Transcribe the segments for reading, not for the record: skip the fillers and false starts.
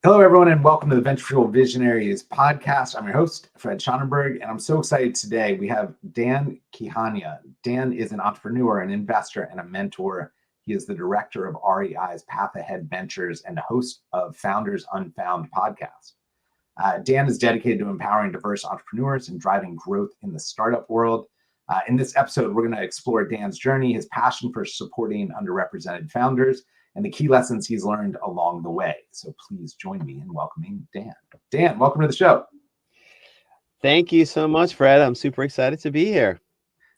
Hello, everyone, and welcome to the Venture Fuel Visionaries podcast. I'm your host, Fred Schonenberg, and I'm so excited today. We have Dan Kihanya. Dan is an entrepreneur, an investor, and a mentor. He is the director of REI's Path Ahead Ventures and host of Founders Unfound podcast. Dan is dedicated to empowering diverse entrepreneurs and driving growth in the startup world. In this episode, we're going to explore Dan's journey, his passion for supporting underrepresented founders, and the key lessons he's learned along the way. So please join me in welcoming Dan. Dan, welcome to the show. Thank you so much, Fred. I'm super excited to be here.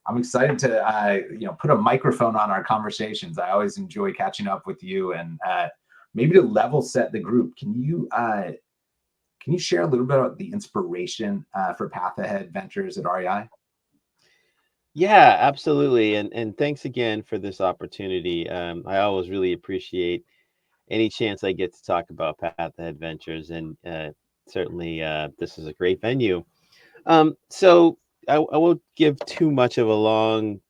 I'm excited to put a microphone on our conversations. I always enjoy catching up with you, and maybe to level set the group, can you share a little bit about the inspiration for Path Ahead Ventures at REI? Yeah, absolutely. And thanks again for this opportunity. I always really appreciate any chance I get to talk about Path Ahead Ventures, and certainly this is a great venue. So I won't give too much of a long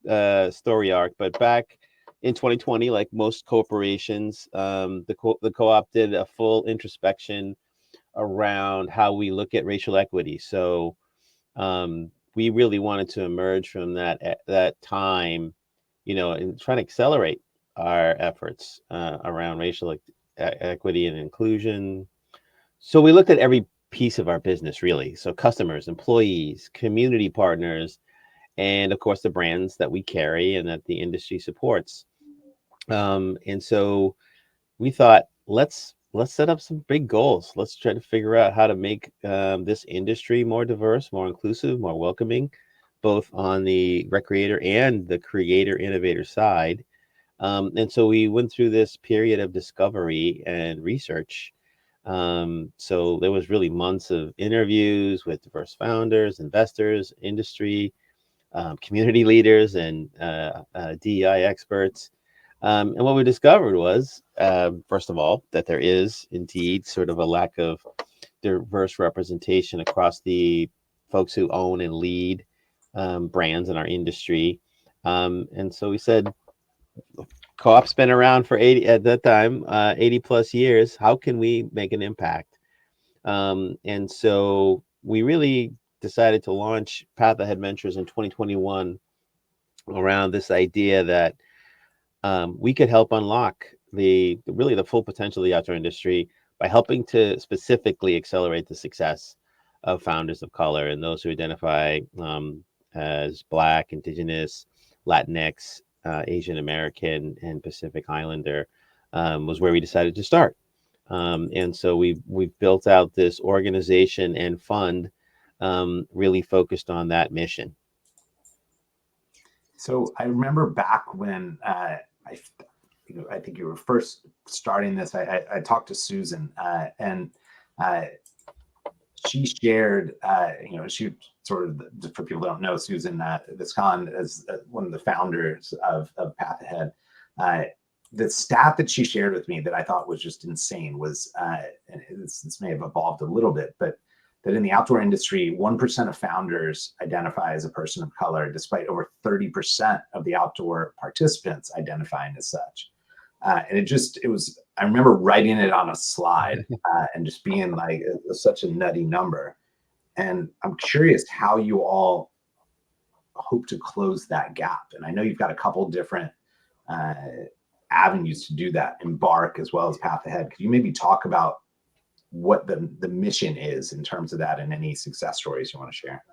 story arc, but back in 2020, like most corporations, the co-op did a full introspection around how we look at racial equity. So we really wanted to emerge from that time, and try to accelerate our efforts around racial equity and inclusion. So we looked at every piece of our business, really. So customers, employees, community partners, and of course the brands that we carry and that the industry supports. And so we thought, let's set up some big goals. Let's try to figure out how to make this industry more diverse, more inclusive, more welcoming, both on the recreator and the creator innovator side. And so we went through this period of discovery and research. So there was really months of interviews with diverse founders, investors, industry, community leaders, and DEI experts. And what we discovered was, first of all, that there is indeed sort of a lack of diverse representation across the folks who own and lead brands in our industry. And so we said, co-op's been around for 80 at that time, 80 plus years. How can we make an impact? And so we really decided to launch Path Ahead Ventures in 2021 around this idea that we could help unlock the full potential of the outdoor industry by helping to specifically accelerate the success of founders of color and those who identify as Black, Indigenous, Latinx, Asian American, and Pacific Islander, was where we decided to start. And so we've built out this organization and fund really focused on that mission. So I remember back when I think you were first starting this. I talked to Susan, and she shared, she sort of, for people who don't know, Susan Viscon is one of the founders of Path Ahead. The stat that she shared with me that I thought was just insane was, and this may have evolved a little bit, but that in the outdoor industry, 1% of founders identify as a person of color, despite over 30% of the outdoor participants identifying as such. And I remember writing it on a slide and just being like, it was such a nutty number. And I'm curious how you all hope to close that gap. And I know you've got a couple different avenues to do that, Embark as well as Path Ahead. Could you maybe talk about what the mission is in terms of that and any success stories you want to share?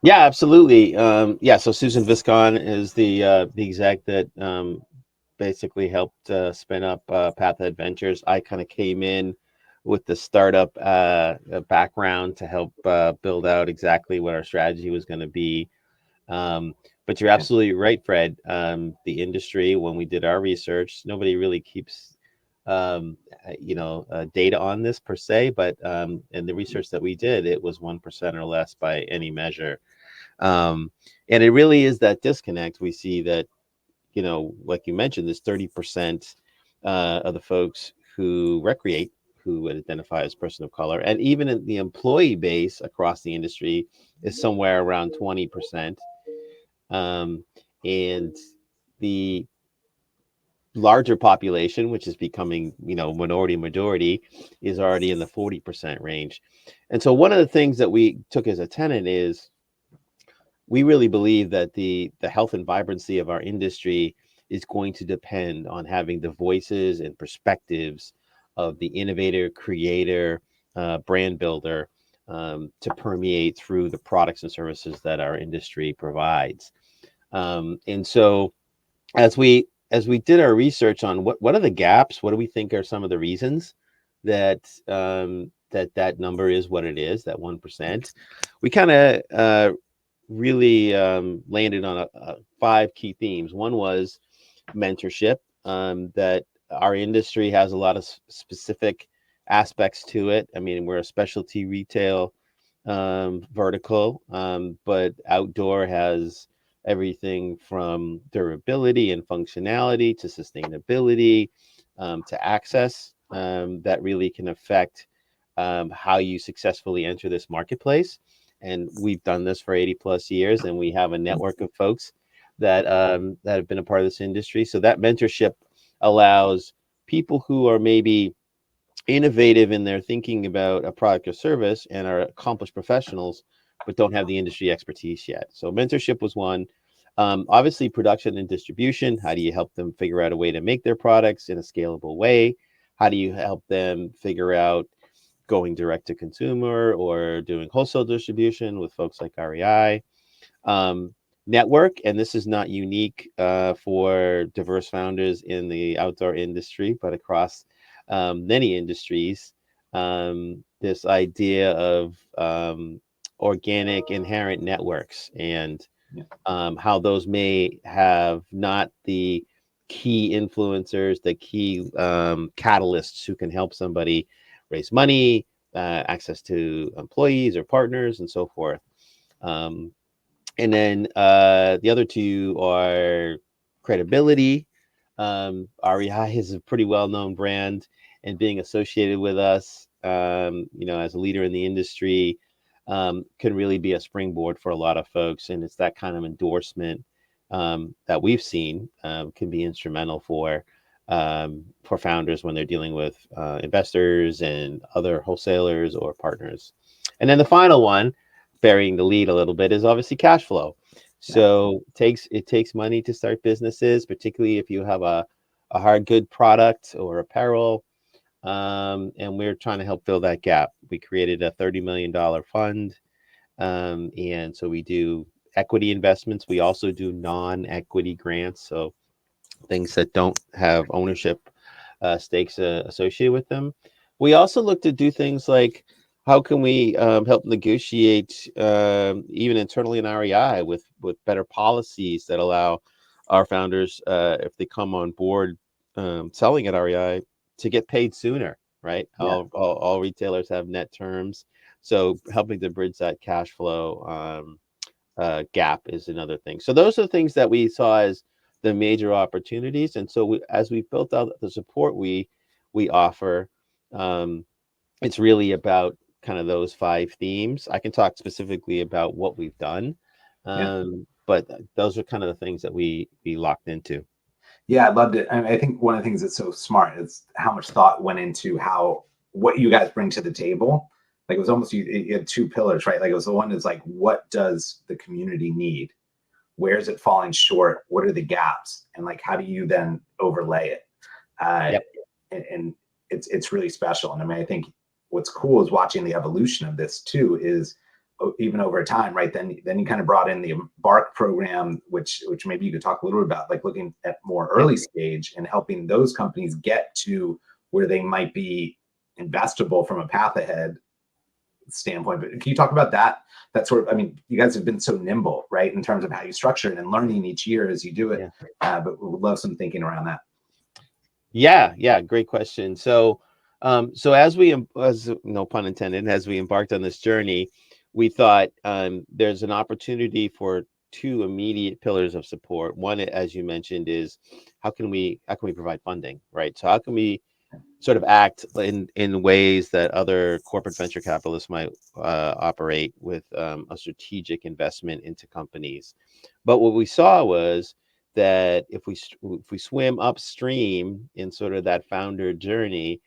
Yeah, absolutely. So Susan Viscon is the exec that basically helped spin up Path Ahead Ventures. I kind of came in with the startup background to help build out exactly what our strategy was going to be. But you're absolutely right, Fred. The industry, when we did our research, nobody really keeps data on this per se, but in the research that we did, it was 1% or less by any measure. And it really is that disconnect. We see that, like you mentioned, there's 30% of the folks who recreate who would identify as person of color. And even in the employee base across the industry is somewhere around 20%. And the larger population, which is becoming, minority majority, is already in the 40% range. And so one of the things that we took as a tenet is we really believe that the health and vibrancy of our industry is going to depend on having the voices and perspectives of the innovator, creator, brand builder, to permeate through the products and services that our industry provides. And so as we did our research on what are the gaps, what do we think are some of the reasons that that number is what it is, that 1%, we kind of really landed on 5 key themes. One was mentorship, that our industry has a lot of specific aspects to it. I mean, we're a specialty retail vertical, but outdoor has everything from durability and functionality to sustainability, to access, that really can affect how you successfully enter this marketplace. And we've done this for 80 plus years, and we have a network of folks that have been a part of this industry. So that mentorship allows people who are maybe innovative in their thinking about a product or service and are accomplished professionals, but don't have the industry expertise yet. So mentorship was one. Obviously, production and distribution. How do you help them figure out a way to make their products in a scalable way? How do you help them figure out going direct to consumer or doing wholesale distribution with folks like REI? Network, and this is not unique for diverse founders in the outdoor industry, but across many industries. This idea of organic inherent networks, and how those may have not the key influencers, the key catalysts who can help somebody raise money, access to employees or partners, and so forth. And then the other two are credibility. REI is a pretty well-known brand, and being associated with us, as a leader in the industry, can really be a springboard for a lot of folks. And it's that kind of endorsement that we've seen can be instrumental for founders when they're dealing with investors and other wholesalers or partners. And then the final one, burying the lead a little bit, is obviously cash flow. So it takes money to start businesses, particularly if you have a hard good product or apparel. And we're trying to help fill that gap. We created a $30 million fund. And so we do equity investments. We also do non-equity grants. So things that don't have ownership stakes associated with them. We also look to do things like, how can we help negotiate even internally in REI with better policies that allow our founders, if they come on board selling at REI, to get paid sooner, right? Yeah. All retailers have net terms. So helping to bridge that cash flow gap is another thing. So those are the things that we saw as the major opportunities. And so as we built out the support we offer, it's really about kind of those 5 themes. I can talk specifically about what we've done, but those are kind of the things that we locked into. Yeah, I loved it. I mean, I think one of the things that's so smart is how much thought went into what you guys bring to the table. Like, it was almost, you had 2 pillars, right? Like, it was the one is like, what does the community need? Where is it falling short? What are the gaps? And like, how do you then overlay it? And it's really special. And I mean, I think what's cool is watching the evolution of this too, is even over time, right? Then you kind of brought in the Embark program, which maybe you could talk a little bit about, like looking at more early stage and helping those companies get to where they might be investable from a path ahead standpoint. But can you talk about that sort of, I mean, you guys have been so nimble, right, in terms of how you structure it and learning each year as you do it. But we would love some thinking around that. Yeah, great question. So as no pun intended, as we embarked on this journey, we thought there's an opportunity for 2 immediate pillars of support. One, as you mentioned, is how can we provide funding, right? So how can we sort of act in ways that other corporate venture capitalists might operate with a strategic investment into companies. But what we saw was that if we swim upstream in sort of that founder journey,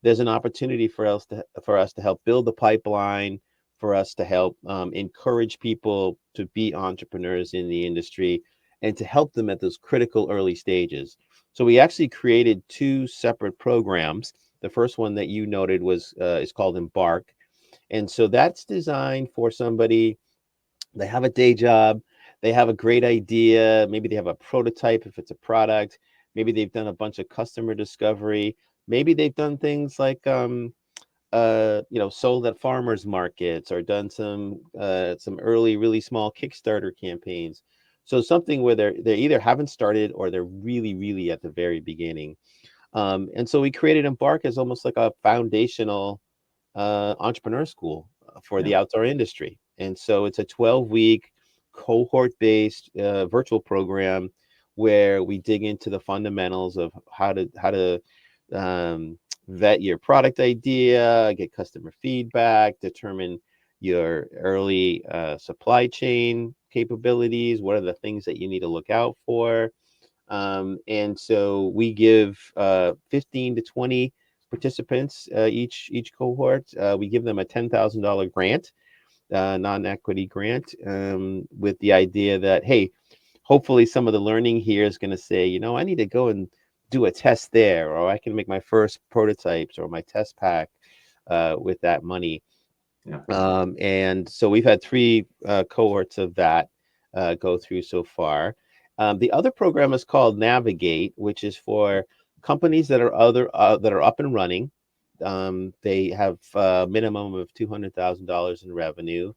there's an opportunity for us to help build the pipeline, for us to help encourage people to be entrepreneurs in the industry, and to help them at those critical early stages. So we actually created two separate programs. The first one that you noted was is called Embark, and so that's designed for somebody. They have a day job, they have a great idea, maybe they have a prototype if it's a product, maybe they've done a bunch of customer discovery, maybe they've done things like sold at farmers markets or done some early really small Kickstarter campaigns. So something where they either haven't started or they're really really at the very beginning. And so we created Embark as almost like a foundational entrepreneur school for Yeah. the outdoor industry. And so it's a 12-week cohort-based virtual program where we dig into the fundamentals of how to vet your product idea, get customer feedback, determine your early supply chain capabilities. What are the things that you need to look out for? And so we give 15 to 20 participants each cohort. We give them a $10,000 grant, non-equity grant, with the idea that, hey, hopefully some of the learning here is going to say, I need to go and do a test there, or I can make my first prototypes or my test pack with that money. Yeah. And so we've had three cohorts of that go through so far. The other program is called Navigate, which is for companies that are up and running. They have a minimum of $200,000 in revenue,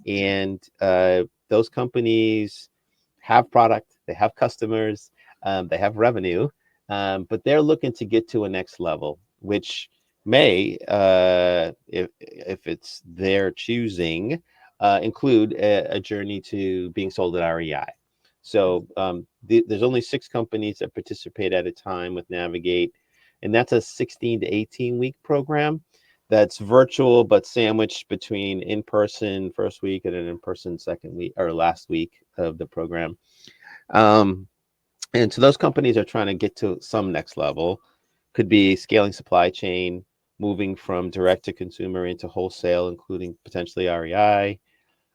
and those companies have product, they have customers, they have revenue, but they're looking to get to a next level, which may, if it's their choosing, include a journey to being sold at REI. So there's only 6 companies that participate at a time with Navigate, and that's a 16 to 18 week program that's virtual but sandwiched between in-person first week and an in-person second week or last week of the program. And so those companies are trying to get to some next level. Could be scaling supply chain, moving from direct to consumer into wholesale, including potentially REI.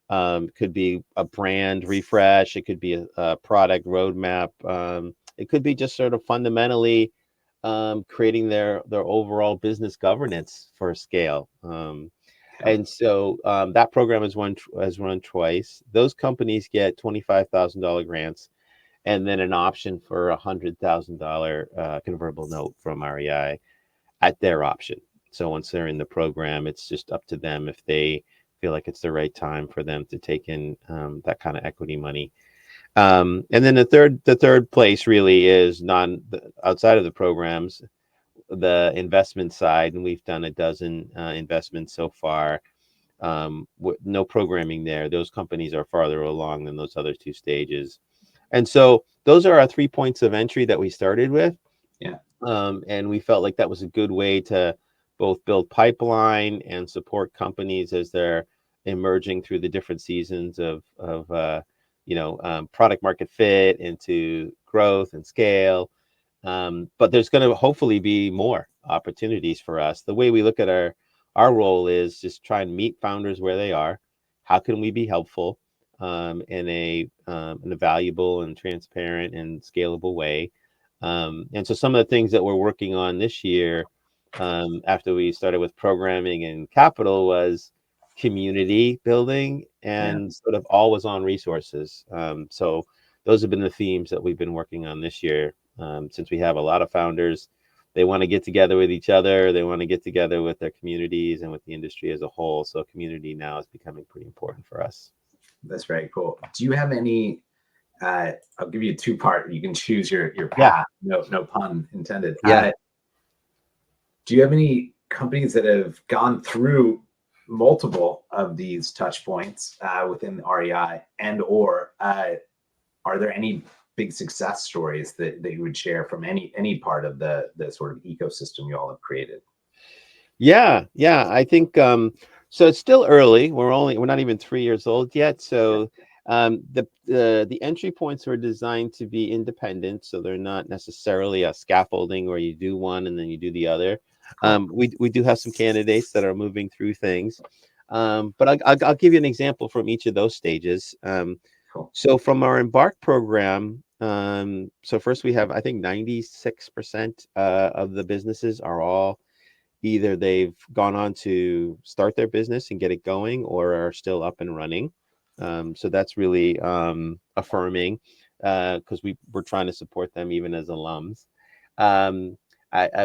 Could be a brand refresh. It could be a product roadmap. It could be just sort of fundamentally creating their overall business governance for scale. And so that program has run twice. Those companies get $25,000 grants, and then an option for a $100,000 convertible note from REI at their option. So once they're in the program, it's just up to them if they feel like it's the right time for them to take in that kind of equity money. And then the third place really is outside of the programs, the investment side, and we've done a dozen investments so far. No programming there. Those companies are farther along than those other 2 stages. And so those are our 3 points of entry that we started with. Yeah. And we felt like that was a good way to both build pipeline and support companies as they're emerging through the different seasons of product market fit into growth and scale. But there's going to hopefully be more opportunities for us. The way we look at our role is just try and meet founders where they are. How can we be helpful in a valuable and transparent and scalable way? And so some of the things that we're working on this year, after we started with programming and capital, was community building and sort of always on resources. So those have been the themes that we've been working on this year. Since we have a lot of founders, they want to get together with each other. They want to get together with their communities and with the industry as a whole. So community now is becoming pretty important for us. That's very cool. Do you have any, I'll give you a 2-part, you can choose your path. Yeah. No pun intended. Yeah. Do you have any companies that have gone through multiple of these touch points within REI, and or are there any big success stories that you would share from any part of the sort of ecosystem you all have created? Yeah. I think so. It's still early. We're not even 3 years old yet. So The entry points were designed to be independent, so they're not necessarily a scaffolding where you do one and then you do the other. Cool. We do have some candidates that are moving through things, but I'll give you an example from each of those stages. Cool. So from our Embark program, so first we have, I think 96% of the businesses are all either they've gone on to start their business and get it going or are still up and running. So that's really affirming because we're trying to support them even as alums.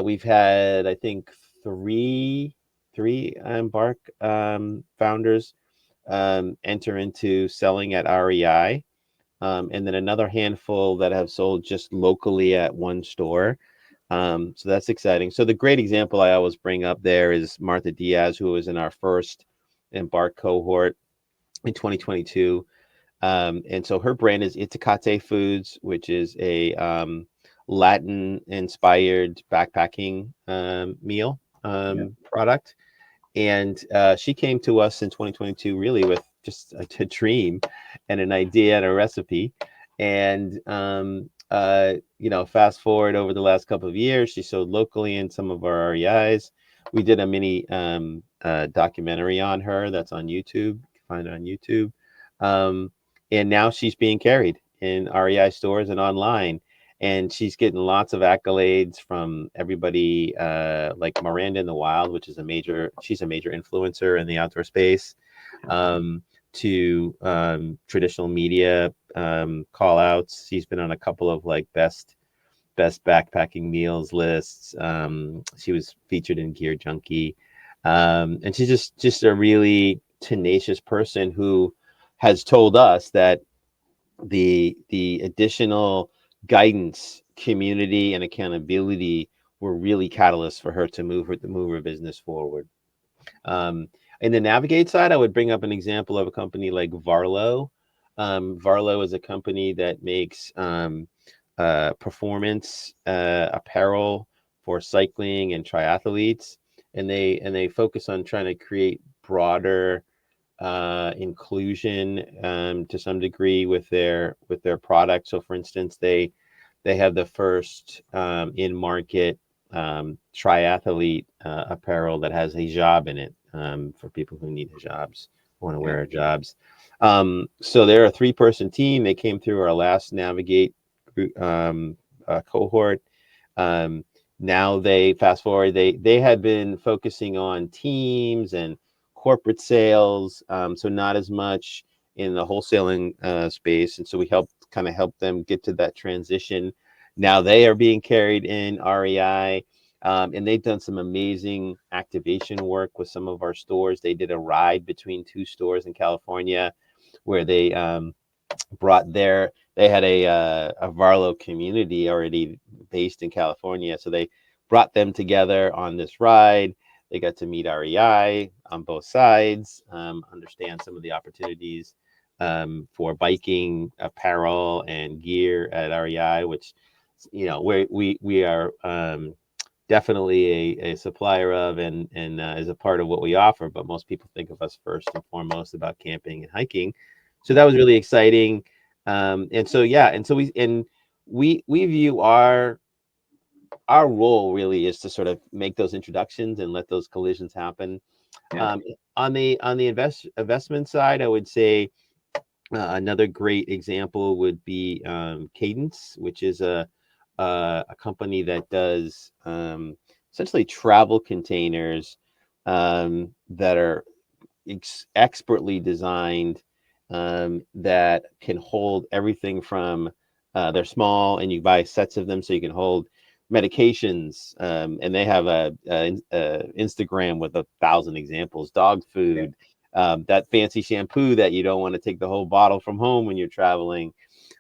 We've had, I think, three Embark founders enter into selling at REI, and then another handful that have sold just locally at one store. So that's exciting. So the great example I always bring up there is Martha Diaz, who was in our first Embark cohort in 2022. And so her brand is Itacate Foods, which is a Latin-inspired backpacking meal product. And she came to us in 2022 really with just a dream and an idea and a recipe. And fast forward over the last couple of years, she sold locally in some of our REIs. We did a mini documentary on her that's on YouTube. You can find it on YouTube. And now she's being carried in REI stores and online. And she's getting lots of accolades from everybody, like Miranda in the Wild, which is she's a major influencer in the outdoor space, to traditional media call outs. She's been on a couple of like best backpacking meals lists. She was featured in Gear Junkie. And she's just a really tenacious person who has told us that the additional guidance, community, and accountability were really catalysts for her to move her business forward. In the Navigate side, I would bring up an example of a company like Varlo. Varlo is a company that makes performance apparel for cycling and triathletes, and they focus on trying to create broader inclusion to some degree with their product. So for instance, they have the first in market triathlete apparel that has hijab in it for people who need hijabs, want to wear hijabs. So they're a 3-person team. They came through our last Navigate group, cohort. Now they fast forward, they had been focusing on teams and corporate sales, so not as much in the wholesaling space. And so we help them get to that transition. Now they are being carried in REI, and they've done some amazing activation work with some of our stores. They did a ride between 2 stores in California where they they had a Varlo community already based in California. So they brought them together on this ride. They got to meet REI on both sides, understand some of the opportunities for biking apparel and gear at REI, which, we are definitely a supplier of and is a part of what we offer. But most people think of us first and foremost about camping and hiking. So that was really exciting. And so we view our role really is to sort of make those introductions and let those collisions happen. On the investment side, I would say another great example would be Cadence, which is a company that does essentially travel containers that are expertly designed, that can hold everything from they're small and you buy sets of them so you can hold medications, and they have a Instagram with 1,000 examples, dog food, that fancy shampoo that you don't want to take the whole bottle from home when you're traveling,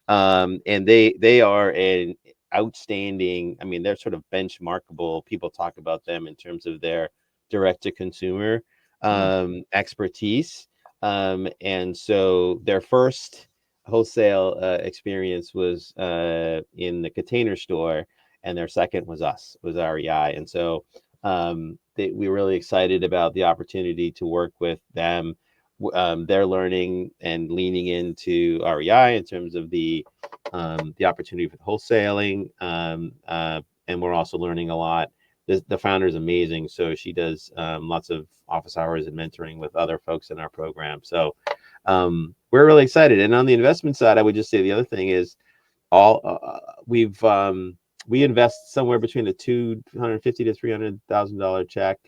and they are an outstanding, I mean, they're sort of benchmarkable. People talk about them in terms of their direct to consumer expertise, and so their first wholesale experience was in the Container Store, and their second was REI. And so we were really excited about the opportunity to work with them they're learning and leaning into REI in terms of the opportunity for wholesaling, and we're also learning a lot. The founder is amazing, so she does lots of office hours and mentoring with other folks in our program. So we're really excited. And on the investment side, I would just say the other thing is all we invest somewhere between a $250,000 to $300,000 check.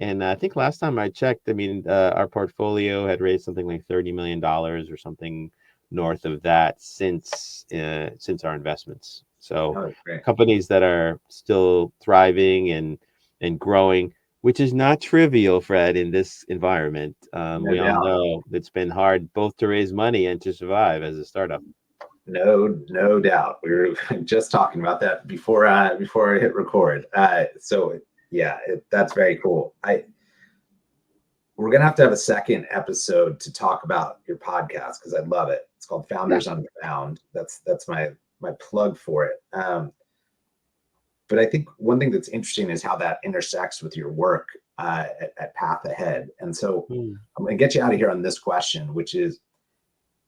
And I think last time I checked, I mean, our portfolio had raised something like $30 million or something north of that since our investments. So Oh, great. companies that are still thriving and growing, which is not trivial, Fred, in this environment. No We all doubt. know it's been hard both to raise money and to survive as a startup. No doubt. We were just talking about that before I hit record. So yeah, that's very cool. We're gonna have to have a second episode to talk about your podcast because I love it. It's called Yeah. Founders Unbound. That's my plug for it. But I think one thing that's interesting is how that intersects with your work at Path Ahead. And so Hmm. I'm going to get you out of here on this question, which is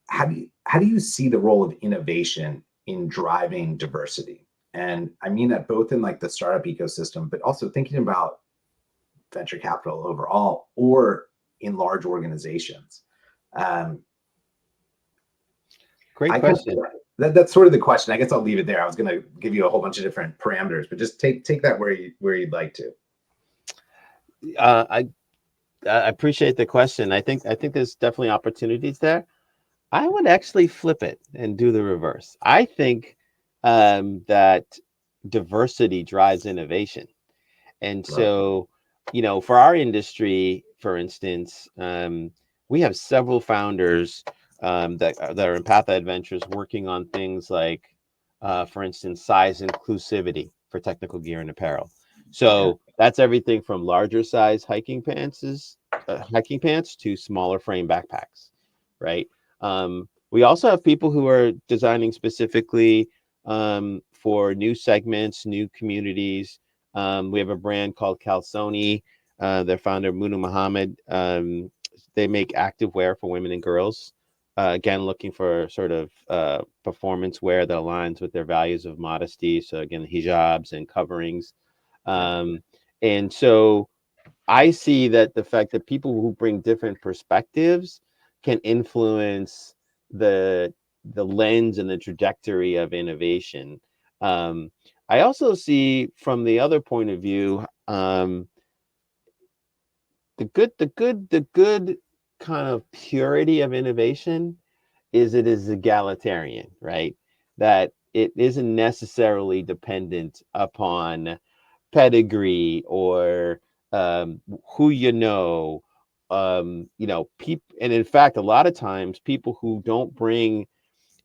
how do you see the role of innovation in driving diversity? And I mean that both in like the startup ecosystem, but also thinking about venture capital overall or in large organizations. Um, Great I kind of, question. that's sort of the question. I guess I'll leave it there. I was going to give you a whole bunch of different parameters, but just take that where you'd like to. Uh, I I appreciate the question. I think there's definitely opportunities there. I would actually flip it and do the reverse. I think that diversity drives innovation. And Love it. so, for our industry, for instance, we have several founders that are in Path Adventures working on things like, for instance, size inclusivity for technical gear and apparel. Okay. So that's everything from larger size hiking pants to smaller frame backpacks, right? We also have people who are designing specifically for new segments, new communities. We have a brand called Calzone. Their founder, Munu Muhammad, they make active wear for women and girls. Again, looking for sort of performance wear that aligns with their values of modesty. So again, hijabs and coverings. Yeah. And so I see that the fact that people who bring different perspectives can influence the lens and the trajectory of innovation. Um, I also see from the other point of view, the good kind of purity of innovation is it is egalitarian, right? That it isn't necessarily dependent upon pedigree or who people. And in fact, a lot of times people who don't bring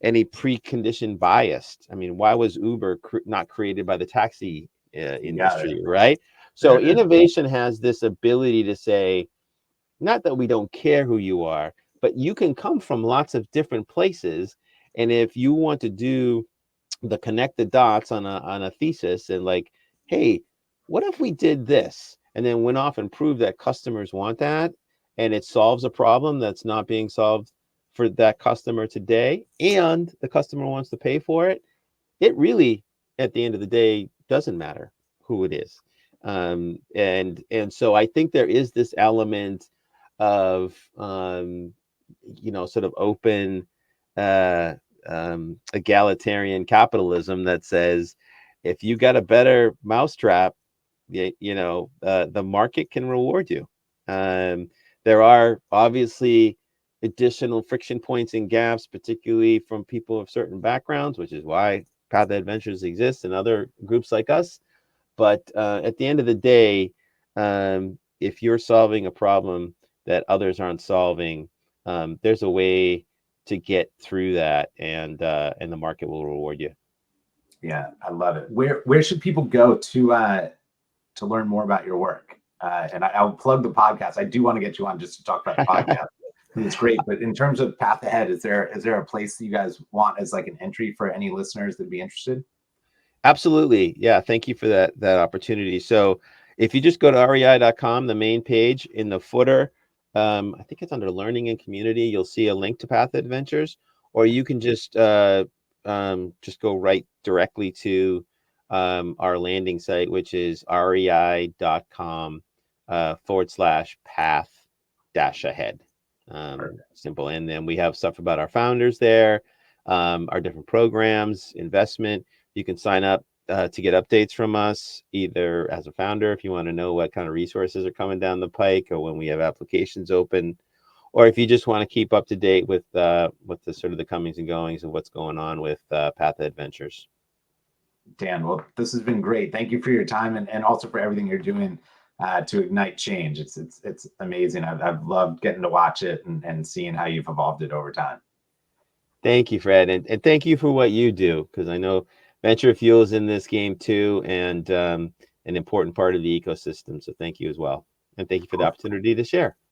any preconditioned bias. I mean, why was Uber not created by the taxi You got it. industry, right? There So it is. innovation has this ability to say, not that we don't care who you are, but you can come from lots of different places. And if you want to do the connect the dots on a thesis and like, hey, what if we did this and then went off and proved that customers want that and it solves a problem that's not being solved for that customer today and the customer wants to pay for it, it really at the end of the day doesn't matter who it is. And so I think there is this element of sort of open uh, egalitarian capitalism that says if you got a better mousetrap, the market can reward you. There are obviously additional friction points and gaps, particularly from people of certain backgrounds, which is why Path Adventures exists and other groups like us. But at the end of the day, if you're solving a problem that others aren't solving, there's a way to get through that, and the market will reward you. Yeah, I love it. Where should people go to learn more about your work? And I'll plug the podcast. I do want to get you on just to talk about the podcast. It's great. But in terms of Path Ahead, is there a place that you guys want as like an entry for any listeners that'd be interested? Absolutely. Yeah. Thank you for that opportunity. So if you just go to rei.com, the main page in the footer, I think it's under Learning and Community. You'll see a link to Path Adventures, or you can just go right directly to our landing site, which is rei.com /path ahead. Simple. And then we have stuff about our founders there, our different programs, investment. You can sign up to get updates from us, either as a founder, if you want to know what kind of resources are coming down the pike, or when we have applications open, or if you just want to keep up to date with the sort of the comings and goings of what's going on with Path Adventures. Dan, well, this has been great. Thank you for your time, and also for everything you're doing to ignite change. It's amazing. I've loved getting to watch it and seeing how you've evolved it over time. Thank you, Fred, and thank you for what you do, because I know venture fuel is in this game too, and an important part of the ecosystem. So thank you as well, and thank you for the opportunity to share.